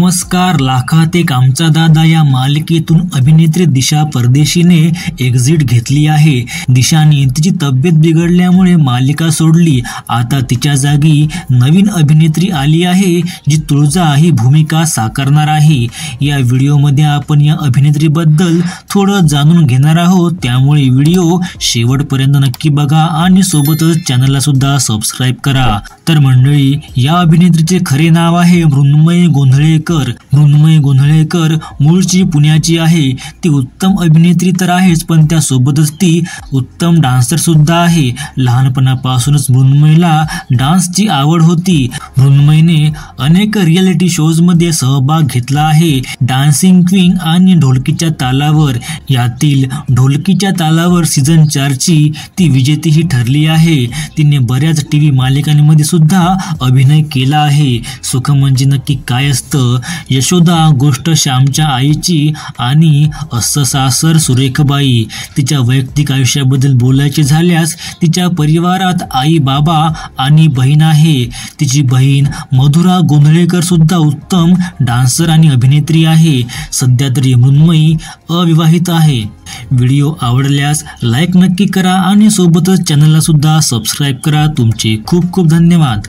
नमस्कार. लाखात एक आमचा दादा या मालिकेतून अभिनेत्री दिशा परदेशीने एक्झिट घेतली आहे. दिशाने तिची तब्येत बिघडल्यामुळे मालिका सोडली. आता तिच्या जागी नवीन अभिनेत्री आली आहे जी तुळजा ही भूमिका साकारणार आहे. या व्हिडिओमध्ये आपण या अभिनेत्रीबद्दल थोडं जाणून घेणार आहोत, त्यामुळे व्हिडिओ शेवटपर्यंत नक्की बघा आणि सोबतच चॅनलला सुद्धा सबस्क्राईब करा. तर मंडळी, या अभिनेत्रीचे खरे नाव आहे मृण्मयी गोंधळेकर. मृण्मयी गोंधळेकर मूळची पुण्याची आहे. ती उत्तम अभिनेत्री तर आहेच, पण त्यासोबतच ती उत्तम डान्सर सुद्धा आहे. लहानपणापासूनच मृण्मयीला डान्सची आवड होती. मृण्मयीने अनेक रियालिटी शोज मध्ये सहभाग घेतला आहे. डान्सिंग क्वीन आणि ढोलकीच्या तालावर यातील ढोलकीच्या तालावर सीझन 4 ची ती विजेतीही ठरली आहे. तिने बऱ्याच टीव्ही मालिकांमध्ये सुद्धा अभिनय केला आहे. सुख म्हणजे नक्की काय असतं? यशोदा, गोष्ट श्यामच्या आईची आणि असं सासर सुरेखबाई. तिच्या वैयक्तिक आयुष्याबद्दल बोलायचे झाल्यास तिच्या परिवारात आई, बाबा आणि बहीण आहे. तिची बहीण मधुरा गोंधळेकर सुद्धा उत्तम डान्सर आणि अभिनेत्री आहे. सध्या तरी मृण्मयी अविवाहित आहे. व्हिडिओ आवडल्यास लाईक नक्की करा आणि सोबतच चॅनलला सुद्धा सबस्क्राईब करा. तुमचे खूप खूप धन्यवाद.